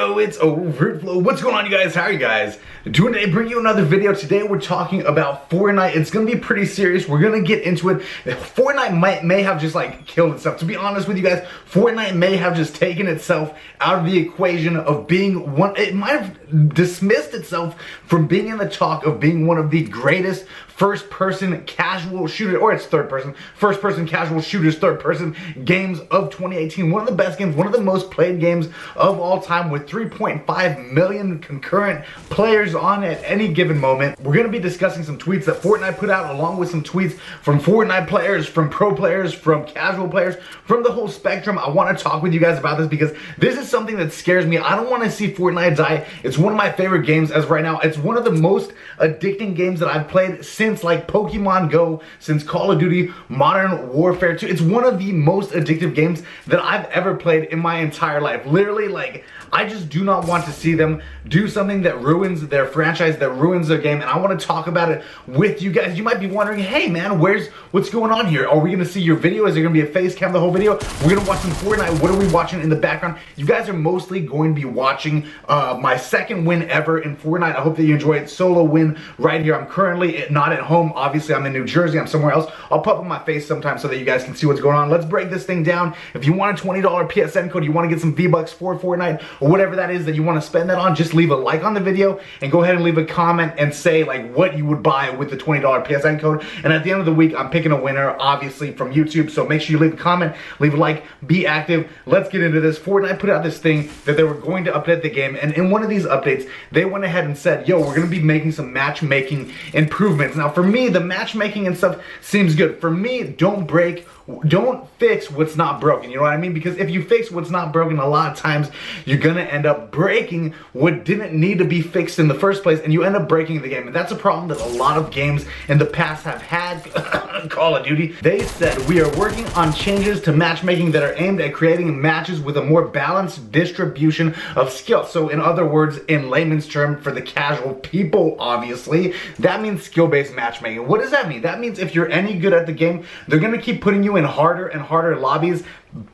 Yo, it's overtflow. What's going on, you guys? How are you guys doing today? Bring you another video. Today we're talking about Fortnite. It's gonna be pretty serious. We're gonna get into it. Fortnite may have just like killed itself. To be honest with you guys, Fortnite may have just taken itself out of the equation of being one. It might have dismissed itself from being in the talk of being one of the greatest first-person casual shooter, or it's third-person, first-person casual shooters, third-person games of 2018. One of the best games, one of the most played games of all time, with 3.5 million concurrent players on at any given moment. We're going to be discussing some tweets that Fortnite put out, along with some tweets from Fortnite players, from pro players, from casual players, from the whole spectrum. I want to talk with you guys about this because this is something that scares me. I don't want to see Fortnite die. It's one of my favorite games as of right now. It's one of the most addicting games that I've played since like Pokemon Go, since Call of Duty Modern Warfare 2. It's one of the most addictive games that I've ever played in my entire life. Literally, like, I just do not want to see them do something that ruins their franchise, that ruins their game, and I want to talk about it with you guys. You might be wondering, hey man, what's going on here? Are we going to see your video? Is there going to be a face cam the whole video? We're going to watch some Fortnite. What are we watching in the background? You guys are mostly going to be watching my second win ever in Fortnite. I hope that you enjoy it. Solo win right here. I'm currently not at home. Obviously, I'm in New Jersey. I'm somewhere else. I'll pop up my face sometime so that you guys can see what's going on. Let's break this thing down. If you want a $20 PSN code, you want to get some V-Bucks for Fortnite, or whatever that is that you want to spend that on, just leave a like on the video and go ahead and leave a comment and say like what you would buy with the $20 PSN code. And at the end of the week, I'm picking a winner, obviously from YouTube. So make sure you leave a comment, leave a like, be active. Let's get into this. Fortnite put out this thing that they were going to update the game, and in one of these updates, they went ahead and said, yo, we're going to be making some matchmaking improvements. Now for me, the matchmaking and stuff seems good. For me, don't fix what's not broken, you know what I mean? Because if you fix what's not broken, a lot of times you're gonna end up breaking what didn't need to be fixed in the first place, and you end up breaking the game. And that's a problem that a lot of games in the past have had. Call of Duty, they said, we are working on changes to matchmaking that are aimed at creating matches with a more balanced distribution of skill. So in other words, in layman's term, for the casual people, obviously, that means skill-based matchmaking. What does that mean? That means if you're any good at the game, they're gonna keep putting you in harder and harder lobbies,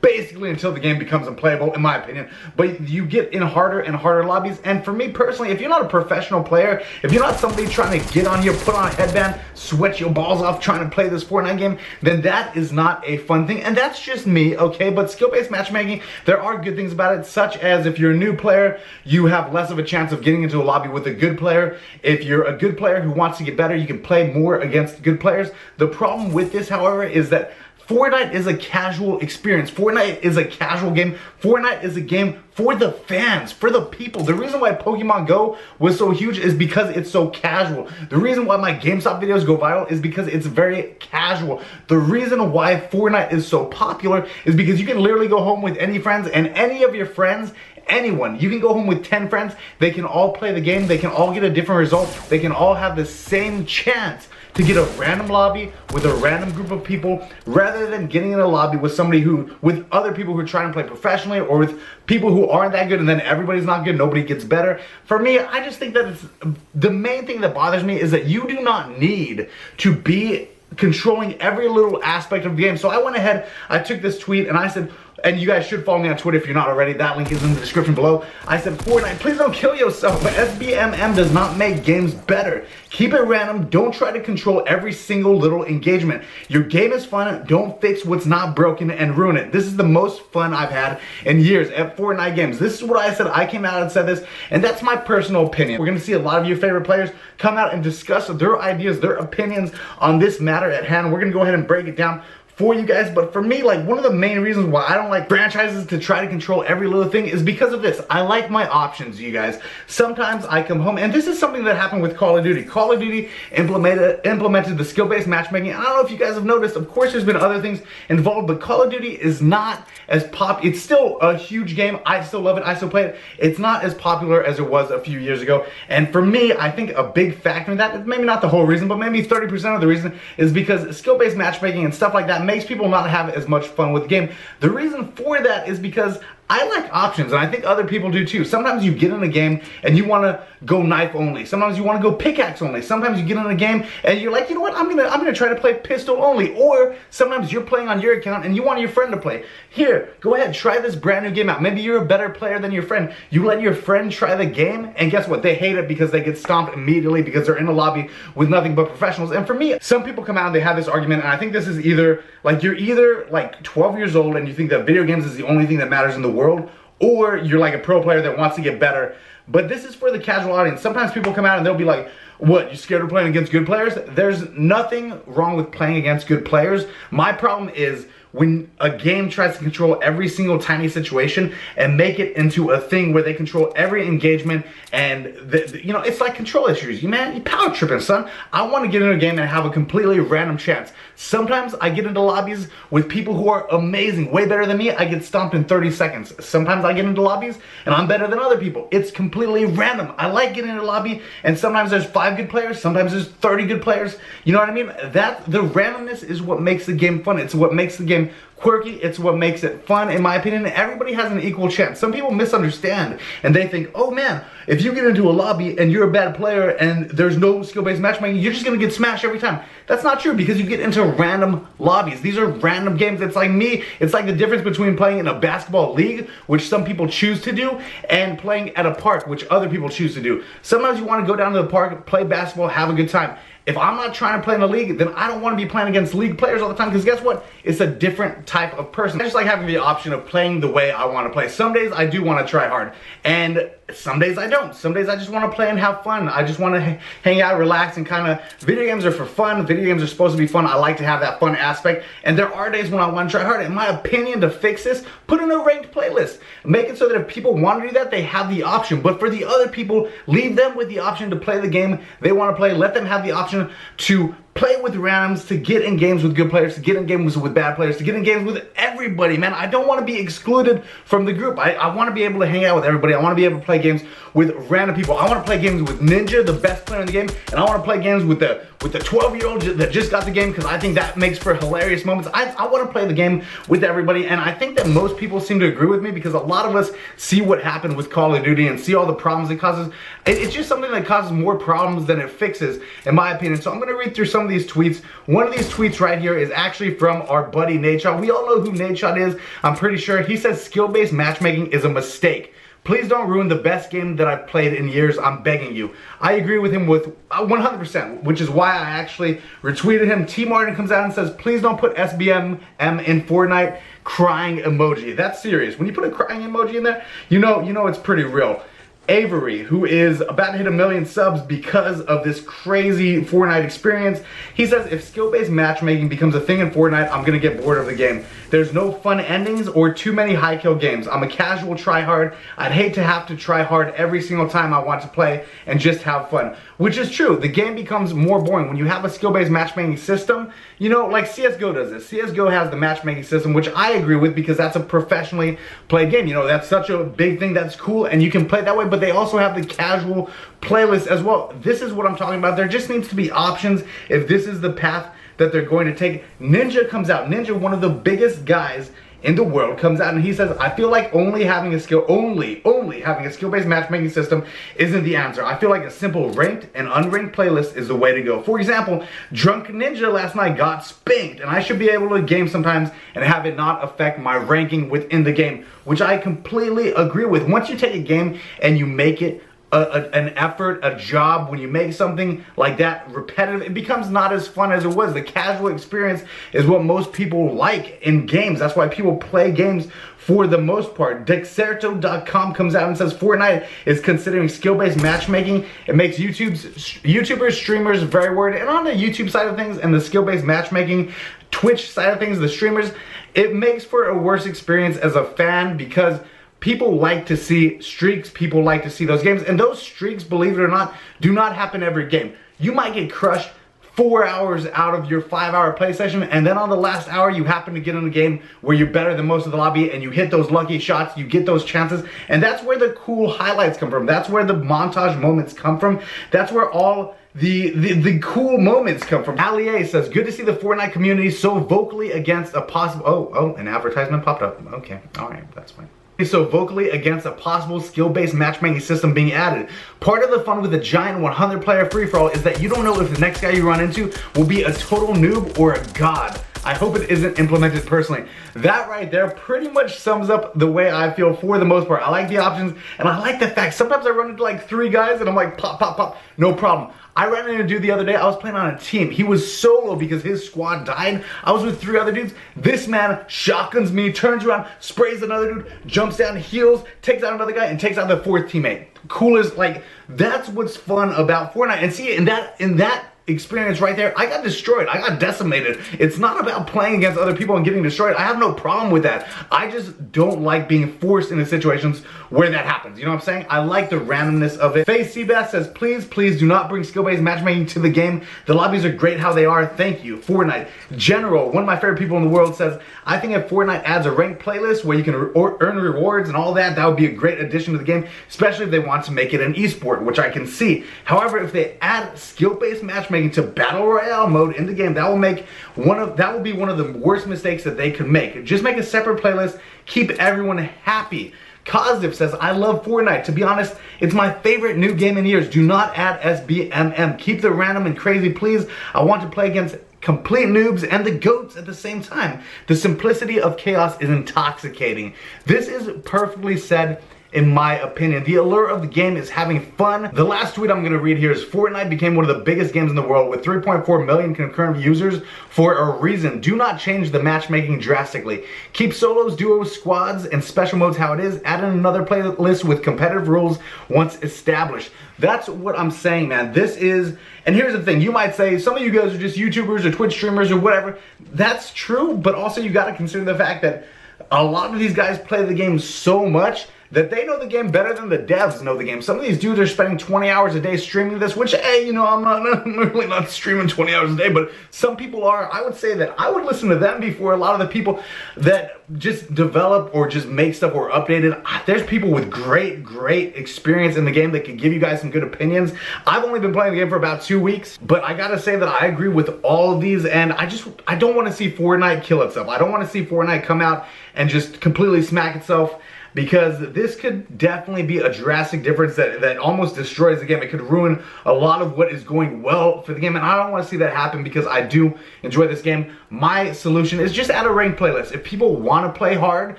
basically until the game becomes unplayable, in my opinion. But you get in harder and harder lobbies, and for me personally, if you're not a professional player, if you're not somebody trying to get on here, put on a headband, sweat your balls off trying to play this Fortnite game, then that is not a fun thing. And that's just me, okay? But skill-based matchmaking, there are good things about it, such as if you're a new player, you have less of a chance of getting into a lobby with a good player. If you're a good player who wants to get better, you can play more against good players. The problem with this, however, is that Fortnite is a casual experience. Fortnite is a casual game. Fortnite is a game for the fans, for the people. The reason why Pokemon Go was so huge is because it's so casual. The reason why my GameStop videos go viral is because it's very casual. The reason why Fortnite is so popular is because you can literally go home with any friends, and any of your friends, anyone, you can go home with 10 friends, they can all play the game, they can all get a different result, they can all have the same chance to get a random lobby with a random group of people, rather than getting in a lobby with somebody with other people who are trying to play professionally, or with people who aren't that good, and then everybody's not good, nobody gets better. For me, I just think that it's, the main thing that bothers me is that you do not need to be controlling every little aspect of the game. So I went ahead, I took this tweet and I said, and you guys should follow me on Twitter if you're not already. That link is in the description below. I said, Fortnite, please don't kill yourself. But sbmm does not make games better. Keep it random. Don't try to control every single little engagement. Your game is fun. Don't fix what's not broken and ruin it. This is the most fun I've had in years at Fortnite games. This is what I said. I came out and said this, and that's my personal opinion. We're going to see a lot of your favorite players come out and discuss their ideas, their opinions on this matter at hand. We're going to go ahead and break it down for you guys. But for me, like, one of the main reasons why I don't like franchises to try to control every little thing is because of this. I like my options, you guys. Sometimes I come home, and this is something that happened with Call of Duty. Call of Duty implemented the skill-based matchmaking. I don't know if you guys have noticed, of course there's been other things involved, but Call of Duty is not as it's still a huge game. I still love it, I still play it. It's not as popular as it was a few years ago. And for me, I think a big factor in that, maybe not the whole reason, but maybe 30% of the reason, is because skill-based matchmaking and stuff like that makes people not have as much fun with the game. The reason for that is because I like options, and I think other people do too. Sometimes you get in a game and you want to go knife only. Sometimes you want to go pickaxe only. Sometimes you get in a game and you're like, you know what, I'm gonna try to play pistol only. Or sometimes you're playing on your account and you want your friend to play. Here, go ahead, try this brand new game out. Maybe you're a better player than your friend. You let your friend try the game, and guess what? They hate it because they get stomped immediately because they're in a lobby with nothing but professionals. And for me, some people come out and they have this argument, and I think this is either like you're either like 12 years old and you think that video games is the only thing that matters in the world, or you're like a pro player that wants to get better. But this is for the casual audience. Sometimes people come out and they'll be like, what, you scared of playing against good players? There's nothing wrong with playing against good players. My problem is when a game tries to control every single tiny situation and make it into a thing where they control every engagement, and you know, it's like control issues. You power tripping, son. I want to get into a game and have a completely random chance. Sometimes I get into lobbies with people who are amazing, way better than me. I get stomped in 30 seconds. Sometimes I get into lobbies and I'm better than other people. It's completely random. I like getting into a lobby, and sometimes there's 5 good players, sometimes there's 30 good players. You know what I mean? The randomness is what makes the game fun. It's what makes the game quirky. It's what makes it fun, in my opinion. Everybody has an equal chance. Some people misunderstand and they think, oh man, if you get into a lobby and you're a bad player and there's no skill-based matchmaking, you're just gonna get smashed every time. That's not true, because you get into random lobbies. These are random games. It's like me. It's like the difference between playing in a basketball league, which some people choose to do, and playing at a park, which other people choose to do. Sometimes you want to go down to the park, play basketball, have a good time. If I'm not trying to play in a league, then I don't want to be playing against league players all the time, because guess what? It's a different type of person. I just like having the option of playing the way I want to play. Some days I do want to try hard, and some days I don't. Some days I just want to play and have fun. I just want to hang out, relax, and kind of, video games are for fun. Video games are supposed to be fun. I like to have that fun aspect, and there are days when I want to try hard. In my opinion, to fix this, put in a ranked playlist. Make it so that if people want to do that, they have the option. But for the other people, leave them with the option to play the game they want to play. Let them have the option to play with randoms, to get in games with good players, to get in games with bad players, to get in games with everybody, man. I don't want to be excluded from the group. I want to be able to hang out with everybody. I want to be able to play games with random people. I want to play games with Ninja, the best player in the game, and I want to play games with the 12-year-old that just got the game, because I think that makes for hilarious moments. I want to play the game with everybody, and I think that most people seem to agree with me, because a lot of us see what happened with Call of Duty and see all the problems it causes. It's just something that causes more problems than it fixes, in my opinion. So I'm going to read through some of these tweets. One of these tweets right here is actually from our buddy Nadeshot. We all know who Nadeshot is, I'm pretty sure. He says skill-based matchmaking is a mistake. Please don't ruin the best game that I've played in years, I'm begging you. I agree with him with 100%, which is why I actually retweeted him. T Martin comes out and says, please don't put sbmm in Fortnite, crying emoji. That's serious. When you put a crying emoji in there, you know it's pretty real. Avery, who is about to hit 1 million subs because of this crazy Fortnite experience, he says, if skill-based matchmaking becomes a thing in Fortnite, I'm gonna get bored of the game. There's no fun endings or too many high kill games. I'm a casual tryhard. I'd hate to have to try hard every single time I want to play and just have fun. Which is true. The game becomes more boring when you have a skill-based matchmaking system. You know, like CSGO does this. CSGO has the matchmaking system, which I agree with, because that's a professionally played game. You know, that's such a big thing, that's cool, and you can play it that way, but they also have the casual playlist as well. This is what I'm talking about. There just needs to be options if this is the path that they're going to take. Ninja comes out. Ninja, one of the biggest guys in the world, comes out and he says, I feel like only having a skill-based matchmaking system isn't the answer. I feel like a simple ranked and unranked playlist is the way to go. For example, Drunk Ninja last night got spanked, and I should be able to game sometimes and have it not affect my ranking within the game, which I completely agree with. Once you take a game and you make it an effort, a job, when you make something like that repetitive, it becomes not as fun as it was. The casual experience is what most people like in games. That's why people play games for the most part. Dexerto.com comes out and says Fortnite is considering skill-based matchmaking. It makes YouTubers, streamers very worried. And on the YouTube side of things and the skill-based matchmaking Twitch side of things, the streamers, it makes for a worse experience as a fan, because people like to see streaks, people like to see those games, and those streaks, believe it or not, do not happen every game. You might get crushed 4 hours out of your 5-hour play session, and then on the last hour you happen to get in a game where you're better than most of the lobby and you hit those lucky shots, you get those chances, and that's where the cool highlights come from. That's where the montage moments come from. That's where all the cool moments come from. Allie says, good to see the Fortnite community so vocally against a possible, oh, an advertisement popped up. Okay, all right, that's fine. so vocally against a possible skill-based matchmaking system being added. Part of the fun with a giant 100-player free-for-all is that you don't know if the next guy you run into will be a total noob or a god. I hope it isn't implemented personally. That right there pretty much sums up the way I feel for the most part. I like the options, and I like the fact sometimes I run into like 3 guys and I'm like pop, pop, pop, no problem. I ran into a dude the other day, I was playing on a team. He was solo because his squad died. I was with 3 other dudes. This man shotguns me, turns around, sprays another dude, jumps down, heals, takes out another guy, and takes out the 4th teammate. Coolest, like, that's what's fun about Fortnite. And see, in that experience right there, I got destroyed. I got decimated. It's not about playing against other people and getting destroyed. I have no problem with that. I just don't like being forced into situations where that happens. You know what I'm saying? I like the randomness of it. Faze Seabass says, please do not bring skill-based matchmaking to the game. The lobbies are great how they are. Thank you. Fortnite. General, one of my favorite people in the world, says, I think if Fortnite adds a ranked playlist where you can earn rewards and all that, that would be a great addition to the game, especially if they want to make it an esport, which I can see. However, if they add skill-based matchmaking to battle royale mode in the game, that will be one of the worst mistakes that they could make. Just make a separate playlist, keep everyone happy. Cosdiff says, I love Fortnite. To be honest, it's my favorite new game in years. Do not add sbmm. Keep the random and crazy, please. I want to play against complete noobs and the goats at the same time. The simplicity of chaos is intoxicating. This is perfectly said. In my opinion, the allure of the game is having fun. The last tweet I'm going to read here is Fortnite became one of the biggest games in the world with 3.4 million concurrent users for a reason. Do not change the matchmaking drastically. Keep solos, duos, squads, and special modes how it is. Add in another playlist with competitive rules once established. That's what I'm saying, man. This is, and here's the thing, you might say some of you guys are just YouTubers or Twitch streamers or whatever. That's true, but also you got to consider the fact that a lot of these guys play the game so much that they know the game better than the devs know the game. Some of these dudes are spending 20 hours a day streaming this, which, hey, you know, I'm really not streaming 20 hours a day, but some people are. I would say that I would listen to them before a lot of the people that just develop or just make stuff or update it. There's people with great experience in the game that can give you guys some good opinions. I've only been playing the game for about 2 weeks, but I gotta say that I agree with all of these, and I don't want to see Fortnite kill itself. I don't want to see Fortnite come out and just completely smack itself, because this could definitely be a drastic difference that almost destroys the game. It could ruin a lot of what is going well for the game, and I don't want to see that happen because I do enjoy this game. My solution is just add a ranked playlist. If people want to play hard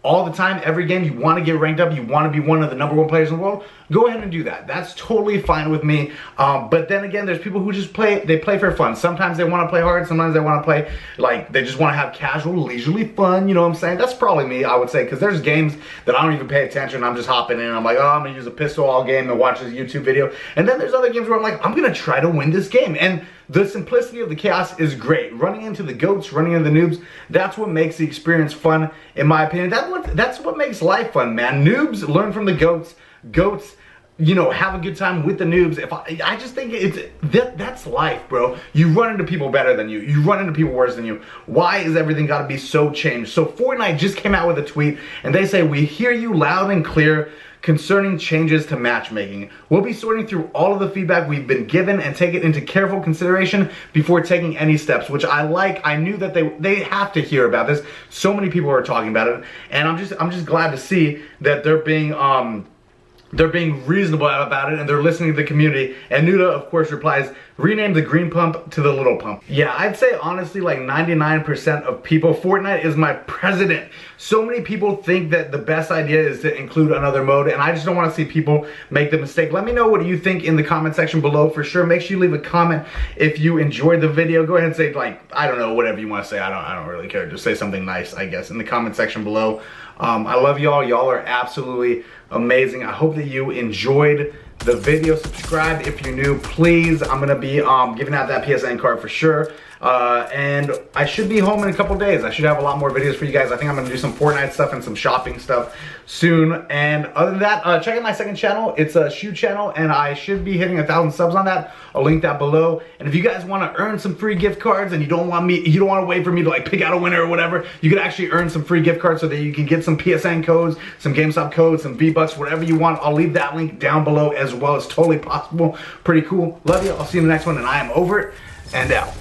all the time, every game, you want to get ranked up, you want to be one of the #1 players in the world, go ahead and do that. That's totally fine with me. But then again, there's people who just play for fun. Sometimes they want to play hard, sometimes they want to play, like, they just want to have casual, leisurely fun, you know what I'm saying? That's probably me, I would say, because there's games that I don't even pay attention. I'm just hopping in, I'm like, oh, I'm going to use a pistol all game and watch this YouTube video. And then there's other games where I'm like, I'm going to try to win this game. And the simplicity of the chaos is great. Running into the goats, running into the noobs, that's what makes the experience fun, in my opinion. That's what makes life fun, man. Noobs learn from the goats. Goats, you know, have a good time with the noobs. I just think that's life, bro. You run into people better than you. You run into people worse than you. Why is everything got to be so changed? So Fortnite just came out with a tweet, and they say, we hear you loud and clear concerning changes to matchmaking. We'll be sorting through all of the feedback we've been given and take it into careful consideration before taking any steps, which I like. I knew that they have to hear about this. So many people are talking about it, and I'm just glad to see that they're being reasonable about it, and they're listening to the community. And Nuda, of course, replies, rename the green pump to the little pump. Yeah, I'd say honestly like 99% of people, Fortnite is my president. So many people think that the best idea is to include another mode, and I just don't want to see people make the mistake. Let me know what you think in the comment section below for sure. Make sure you leave a comment if you enjoyed the video. Go ahead and say, like, I don't know, whatever you want to say. I don't really care. Just say something nice, I guess, in the comment section below. I love y'all. Y'all are absolutely amazing. I hope that you enjoyed the video. Subscribe if you're new, please. I'm gonna be giving out that PSN card for sure. And I should be home in a couple days. I should have a lot more videos for you guys. I think I'm gonna do some Fortnite stuff and some shopping stuff soon. And other than that, check out my second channel. It's a shoe channel, and I should be hitting 1,000 subs on that. I'll link that below. And if you guys want to earn some free gift cards and you don't want to wait for me to like pick out a winner or whatever, you can actually earn some free gift cards so that you can get some PSN codes, some GameStop codes, some VBUCKS, whatever you want. I'll leave that link down below as well. It's totally possible. Pretty cool. Love you. I'll see you in the next one, and I am over it and out.